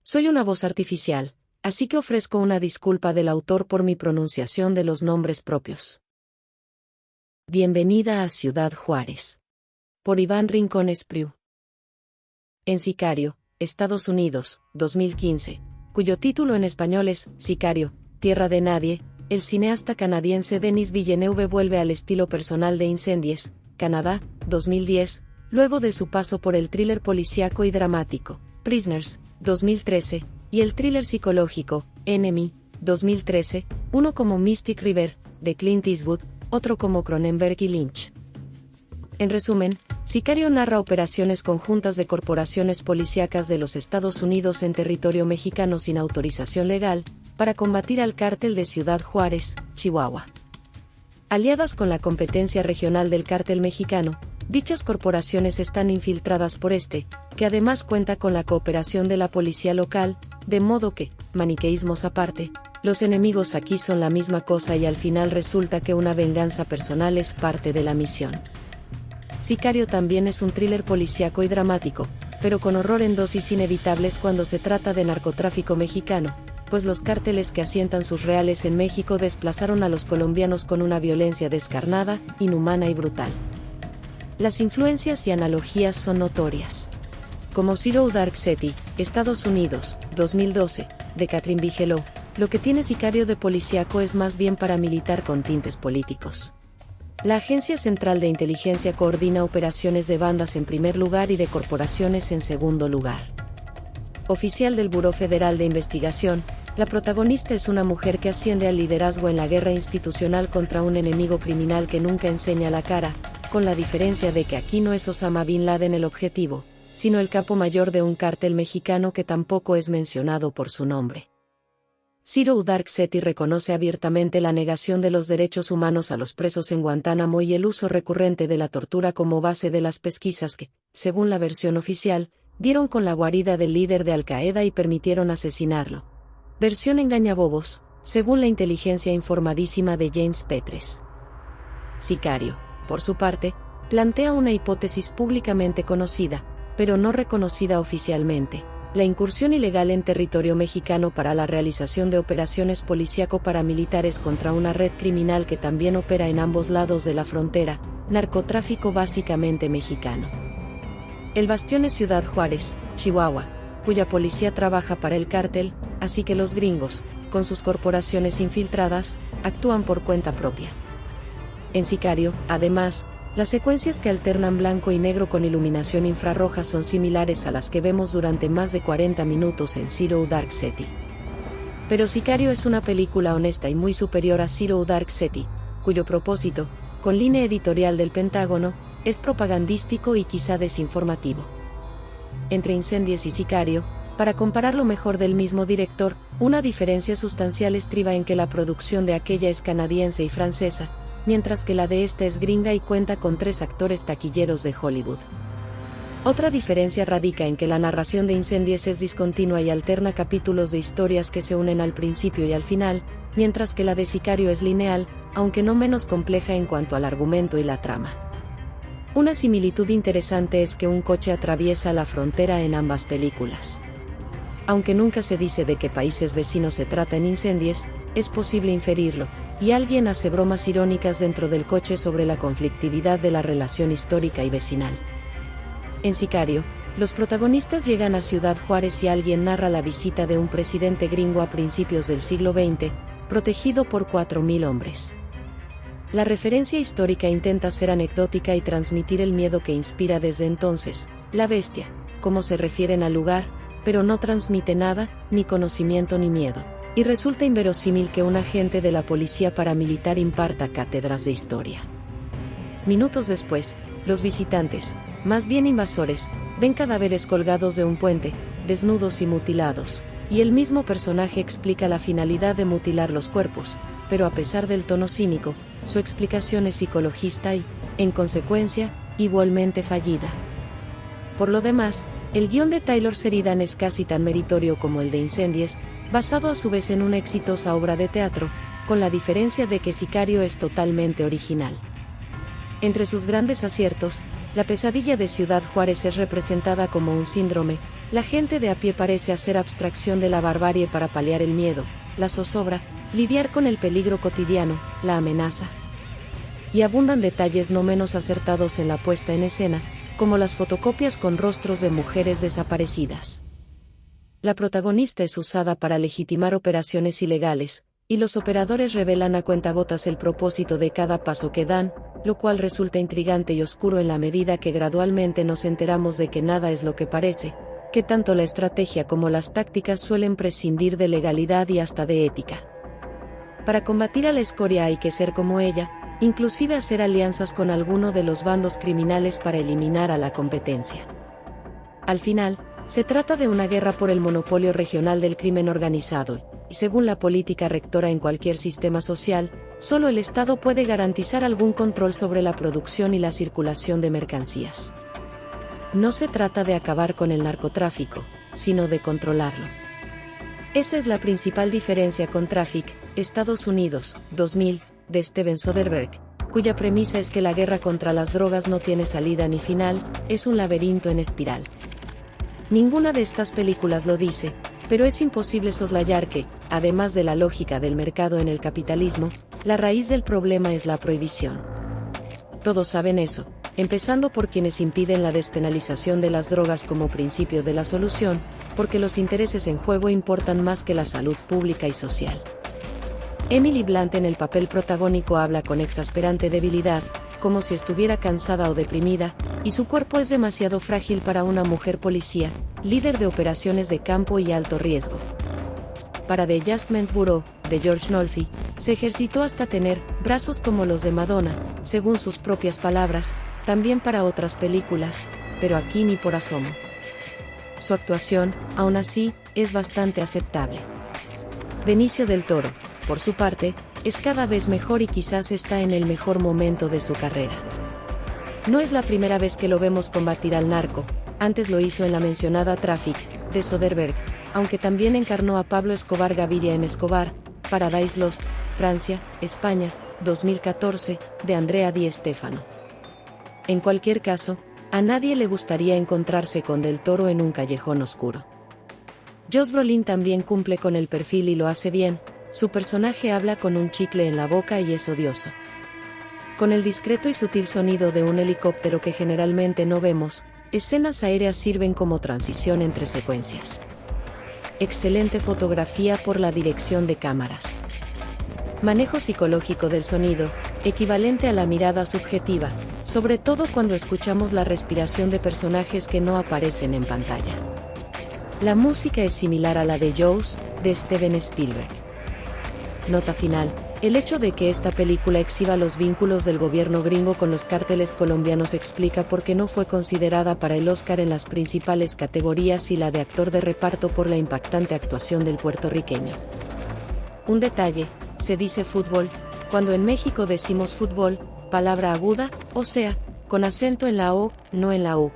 Soy una voz artificial, así que ofrezco una disculpa del autor por mi pronunciación de los nombres propios. Bienvenida a Ciudad Juárez. Por Iván Rincón Espriu. En Sicario, Estados Unidos, 2015, cuyo título en español es Sicario, Tierra de Nadie, el cineasta canadiense Denis Villeneuve vuelve al estilo personal de Incendies, Canadá, 2010, luego de su paso por el thriller policíaco y dramático, Prisoners, 2013, y el thriller psicológico, Enemy, 2013, uno como Mystic River, de Clint Eastwood, otro como Cronenberg y Lynch. En resumen, Sicario narra operaciones conjuntas de corporaciones policíacas de los Estados Unidos en territorio mexicano sin autorización legal, para combatir al cártel de Ciudad Juárez, Chihuahua. Aliadas con la competencia regional del cártel mexicano, dichas corporaciones están infiltradas por este, que además cuenta con la cooperación de la policía local, de modo que, maniqueísmos aparte, los enemigos aquí son la misma cosa y al final resulta que una venganza personal es parte de la misión. Sicario también es un thriller policíaco y dramático, pero con horror en dosis inevitables cuando se trata de narcotráfico mexicano, pues los cárteles que asientan sus reales en México desplazaron a los colombianos con una violencia descarnada, inhumana y brutal. Las influencias y analogías son notorias. Como Zero Dark Thirty, Estados Unidos, 2012, de Catherine Bigelow, lo que tiene Sicario de policíaco es más bien paramilitar con tintes políticos. La Agencia Central de Inteligencia coordina operaciones de bandas en primer lugar y de corporaciones en segundo lugar. Oficial del Buró Federal de Investigación, la protagonista es una mujer que asciende al liderazgo en la guerra institucional contra un enemigo criminal que nunca enseña la cara, con la diferencia de que aquí no es Osama Bin Laden el objetivo, sino el capo mayor de un cártel mexicano que tampoco es mencionado por su nombre. Zero Dark Thirty reconoce abiertamente la negación de los derechos humanos a los presos en Guantánamo y el uso recurrente de la tortura como base de las pesquisas que, según la versión oficial, dieron con la guarida del líder de Al-Qaeda y permitieron asesinarlo. Versión engañabobos, según la inteligencia informadísima de James Petres. Sicario, por su parte, plantea una hipótesis públicamente conocida, pero no reconocida oficialmente: la incursión ilegal en territorio mexicano para la realización de operaciones policíaco-paramilitares contra una red criminal que también opera en ambos lados de la frontera, narcotráfico básicamente mexicano. El bastión es Ciudad Juárez, Chihuahua, cuya policía trabaja para el cártel, así que los gringos, con sus corporaciones infiltradas, actúan por cuenta propia. En Sicario, además, las secuencias que alternan blanco y negro con iluminación infrarroja son similares a las que vemos durante más de 40 minutos en Zero Dark Thirty. Pero Sicario es una película honesta y muy superior a Zero Dark Thirty, cuyo propósito, con línea editorial del Pentágono, es propagandístico y quizá desinformativo. Entre Incendies y Sicario, para comparar lo mejor del mismo director, una diferencia sustancial estriba en que la producción de aquella es canadiense y francesa, mientras que la de esta es gringa y cuenta con 3 actores taquilleros de Hollywood. Otra diferencia radica en que la narración de Incendies es discontinua y alterna capítulos de historias que se unen al principio y al final, mientras que la de Sicario es lineal, aunque no menos compleja en cuanto al argumento y la trama. Una similitud interesante es que un coche atraviesa la frontera en ambas películas. Aunque nunca se dice de qué países vecinos se trata en Incendies, es posible inferirlo, y alguien hace bromas irónicas dentro del coche sobre la conflictividad de la relación histórica y vecinal. En Sicario, los protagonistas llegan a Ciudad Juárez y alguien narra la visita de un presidente gringo a principios del siglo XX, protegido por 4.000 hombres. La referencia histórica intenta ser anecdótica y transmitir el miedo que inspira desde entonces, la bestia, como se refieren al lugar, pero no transmite nada, ni conocimiento ni miedo, y resulta inverosímil que un agente de la policía paramilitar imparta cátedras de historia. Minutos después, los visitantes, más bien invasores, ven cadáveres colgados de un puente, desnudos y mutilados, y el mismo personaje explica la finalidad de mutilar los cuerpos, pero a pesar del tono cínico, su explicación es psicologista y, en consecuencia, igualmente fallida. Por lo demás, el guión de Taylor Sheridan es casi tan meritorio como el de Incendies, basado a su vez en una exitosa obra de teatro, con la diferencia de que Sicario es totalmente original. Entre sus grandes aciertos, La pesadilla de Ciudad Juárez es representada como un síndrome. La gente de a pie parece hacer abstracción de la barbarie para paliar el miedo, la zozobra, lidiar con el peligro cotidiano, la amenaza. Y abundan detalles no menos acertados en la puesta en escena, como las fotocopias con rostros de mujeres desaparecidas. La protagonista es usada para legitimar operaciones ilegales, y los operadores revelan a cuentagotas el propósito de cada paso que dan, lo cual resulta intrigante y oscuro en la medida que gradualmente nos enteramos de que nada es lo que parece, que tanto la estrategia como las tácticas suelen prescindir de legalidad y hasta de ética. Para combatir a la escoria hay que ser como ella, inclusive hacer alianzas con alguno de los bandos criminales para eliminar a la competencia. Al final, se trata de una guerra por el monopolio regional del crimen organizado, y según la política rectora en cualquier sistema social, solo el Estado puede garantizar algún control sobre la producción y la circulación de mercancías. No se trata de acabar con el narcotráfico, sino de controlarlo. Esa es la principal diferencia con Traffic, Estados Unidos, 2000, de Steven Soderbergh, cuya premisa es que la guerra contra las drogas no tiene salida ni final, es un laberinto en espiral. Ninguna de estas películas lo dice, pero es imposible soslayar que, además de la lógica del mercado en el capitalismo, la raíz del problema es la prohibición. Todos saben eso, empezando por quienes impiden la despenalización de las drogas como principio de la solución, porque los intereses en juego importan más que la salud pública y social. Emily Blunt en el papel protagónico habla con exasperante debilidad, como si estuviera cansada o deprimida, y su cuerpo es demasiado frágil para una mujer policía, líder de operaciones de campo y alto riesgo. Para The Adjustment Bureau, de George Nolfi, se ejercitó hasta tener brazos como los de Madonna, según sus propias palabras, también para otras películas, pero aquí ni por asomo. Su actuación, aún así, es bastante aceptable. Benicio del Toro, por su parte, es cada vez mejor y quizás está en el mejor momento de su carrera. No es la primera vez que lo vemos combatir al narco, antes lo hizo en la mencionada Traffic, de Soderbergh, aunque también encarnó a Pablo Escobar Gaviria en Escobar, Paradise Lost, Francia, España, 2014, de Andrea Di Stéfano. En cualquier caso, a nadie le gustaría encontrarse con Del Toro en un callejón oscuro. Josh Brolin también cumple con el perfil y lo hace bien. Su personaje habla con un chicle en la boca y es odioso. Con el discreto y sutil sonido de un helicóptero que generalmente no vemos, escenas aéreas sirven como transición entre secuencias. Excelente fotografía por la dirección de cámaras. Manejo psicológico del sonido, equivalente a la mirada subjetiva, sobre todo cuando escuchamos la respiración de personajes que no aparecen en pantalla. La música es similar a la de Jaws, de Steven Spielberg. Nota final: el hecho de que esta película exhiba los vínculos del gobierno gringo con los cárteles colombianos explica por qué no fue considerada para el Oscar en las principales categorías y la de actor de reparto por la impactante actuación del puertorriqueño. Un detalle: se dice fútbol, cuando en México decimos fútbol, palabra aguda, o sea, con acento en la O, no en la U.